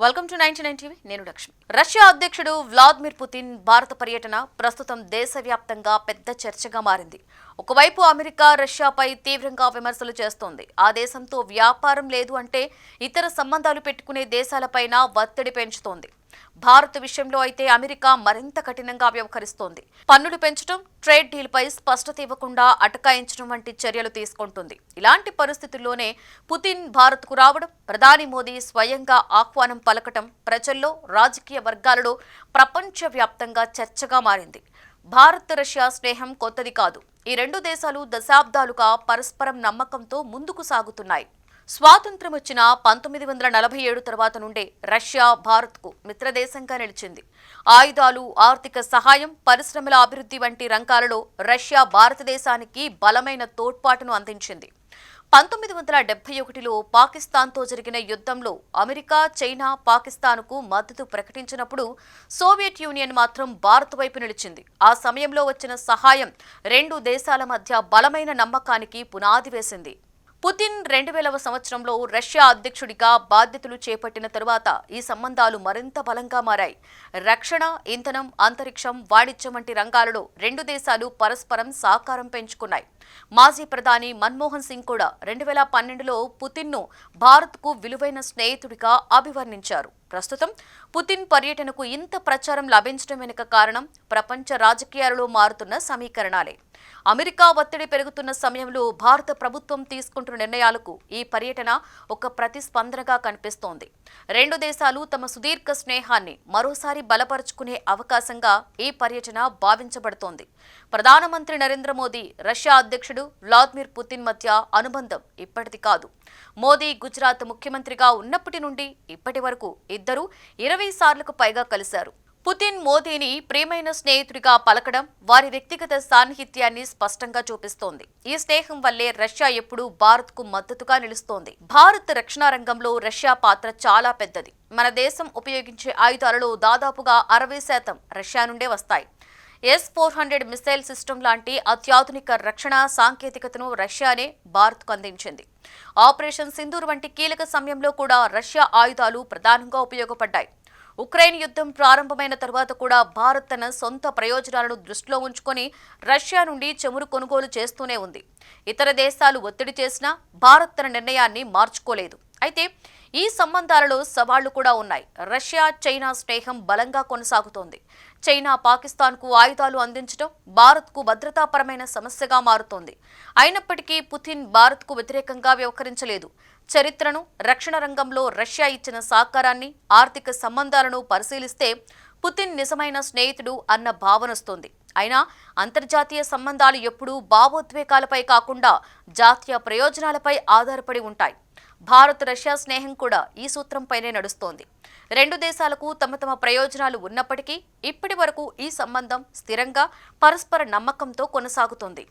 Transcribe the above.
Welcome to 99 TV. నేను Lakshmi. Russia అధ్యక్షుడు Vladimir Putin భారత పర్యటన ప్రస్తుతం దేశవ్యాప్తంగా పెద్ద చర్చగా మారింది. ఒకవైపు అమెరికా రష్యాపై తీవ్రంగా విమర్శలు చేస్తోంది. ఆ దేశంతో వ్యాపారం లేదు అంటే ఇతర సంబంధాలు పెట్టుకునే దేశాలపైన ఒత్తిడి పెంచుతోంది. భారత్ విషయంలో అయితే అమెరికా మరింత కఠినంగా వ్యవహరిస్తోంది. పన్నులు పెంచడం, ట్రేడ్ డీల్పై స్పష్టత ఇవ్వకుండా అటకాయించడం వంటి చర్యలు తీసుకుంటుంది. ఇలాంటి పరిస్థితుల్లోనే పుతిన్ భారత్కు రావడం, ప్రధాని మోదీ స్వయంగా ఆహ్వానం పలకటం ప్రజల్లో, రాజకీయ వర్గాలలో ప్రపంచవ్యాప్తంగా చర్చగా మారింది. భారత్ రష్యా స్నేహం కొత్తది కాదు. ఈ రెండు దేశాలు దశాబ్దాలుగా పరస్పరం నమ్మకంతో ముందుకు సాగుతున్నాయి. స్వాతంత్ర్యం వచ్చిన 1947 తర్వాత నుండే రష్యా భారత్కు మిత్రదేశంగా నిలిచింది. ఆయుధాలు, ఆర్థిక సహాయం, పరిశ్రమల అభివృద్ధి వంటి రంగాలలో రష్యా భారతదేశానికి బలమైన తోడ్పాటును అందించింది. 1971లో పాకిస్తాన్తో జరిగిన యుద్ధంలో అమెరికా, చైనా పాకిస్తాన్కు మద్దతు ప్రకటించినప్పుడు సోవియట్ యూనియన్ మాత్రం భారత్ వైపు నిలిచింది. ఆ సమయంలో వచ్చిన సహాయం రెండు దేశాల మధ్య బలమైన నమ్మకానికి పునాది వేసింది. పుతిన్ 2000వ సంవత్సరంలో రష్యా అధ్యక్షుడిగా బాధ్యతలు చేపట్టిన తరువాత ఈ సంబంధాలు మరింత బలంగా మారాయి. రక్షణ, ఇంధనం, అంతరిక్షం, వాణిజ్యం వంటి రంగాలలో రెండు దేశాలు పరస్పరం సహకారం పెంచుకున్నాయి. మాజీ ప్రధాని మన్మోహన్ సింగ్ కూడా 2012లో పుతిన్ను భారత్కు విలువైన స్నేహితుడిగా అభివర్ణించారు. ప్రస్తుతం పుతిన్ పర్యటనకు ఇంత ప్రచారం లభించడం వెనుక కారణం ప్రపంచ రాజకీయాలలో మారుతున్న సమీకరణాలే. అమెరికా ఒత్తిడి పెరుగుతున్న సమయంలో భారత ప్రభుత్వం తీసుకుంటున్న నిర్ణయాలకు ఈ పర్యటన ఒక ప్రతిస్పందనగా కనిపిస్తోంది. రెండు దేశాలు తమ సుదీర్ఘ స్నేహాన్ని మరోసారి బలపరుచుకునే అవకాశంగా ఈ పర్యటన భావించబడుతోంది. ప్రధానమంత్రి నరేంద్ర మోదీ, రష్యా అధ్యక్షుడు వ్లాదిమిర్ పుతిన్ మధ్య అనుబంధం ఇప్పటిది కాదు. మోదీ గుజరాత్ ముఖ్యమంత్రిగా ఉన్నప్పటి నుండి ఇప్పటి వరకు ఇద్దరు 20 సార్లకు పైగా కలిశారు. పుతిన్ మోదీని ప్రియమైన స్నేహితుడిగా పలకడం వారి వ్యక్తిగత సాన్నిహిత్యాన్ని స్పష్టంగా చూపిస్తోంది. ఈ స్నేహం వల్లే రష్యా ఎప్పుడూ భారత్కు మద్దతుగా నిలుస్తోంది. భారత్ రక్షణ రంగంలో రష్యా పాత్ర చాలా పెద్దది. మన దేశం ఉపయోగించే ఆయుధాలలో దాదాపుగా 60% రష్యా నుండే వస్తాయి. S-400 మిసైల్ సిస్టమ్ లాంటి అత్యాధునిక రక్షణ సాంకేతికతను రష్యానే భారత్కు అందించింది. ఆపరేషన్ సింధూర్ వంటి కీలక సమయంలో కూడా రష్యా ఆయుధాలు ప్రధానంగా ఉపయోగపడ్డాయి. ఉక్రెయిన్ యుద్ధం ప్రారంభమైన తర్వాత కూడా భారత్ తన సొంత ప్రయోజనాలను దృష్టిలో ఉంచుకొని రష్యా నుండి చమురు కొనుగోలు చేస్తూనే ఉంది. ఇతర దేశాలు ఒత్తిడి చేసినా భారత్ తన నిర్ణయాన్ని మార్చుకోలేదు. అయితే ఈ సంబంధాలలో సవాళ్లు కూడా ఉన్నాయి. రష్యా, చైనా స్నేహం బలంగా కొనసాగుతోంది. చైనా పాకిస్తాన్కు ఆయుధాలు అందించడం భారత్కు భద్రతాపరమైన సమస్యగా మారుతోంది. అయినప్పటికీ పుతిన్ భారత్కు వ్యతిరేకంగా వ్యవహరించలేదు. చరిత్రను, రక్షణ రంగంలో రష్యా ఇచ్చిన సహకారాన్ని, ఆర్థిక సంబంధాలను పరిశీలిస్తే పుతిన్ నిజమైన స్నేహితుడు అన్న భావనొస్తోంది. అయినా అంతర్జాతీయ సంబంధాలు ఎప్పుడూ భావోద్వేగాలపై కాకుండా జాతీయ ప్రయోజనాలపై ఆధారపడి ఉంటాయి. భారత్ రష్యా స్నేహం కూడా ఈ సూత్రంపైనే నడుస్తోంది. రెండు దేశాలకు తమ తమ ప్రయోజనాలు ఉన్నప్పటికీ ఇప్పటి వరకు ఈ సంబంధం స్థిరంగా, పరస్పర నమ్మకంతో కొనసాగుతోంది.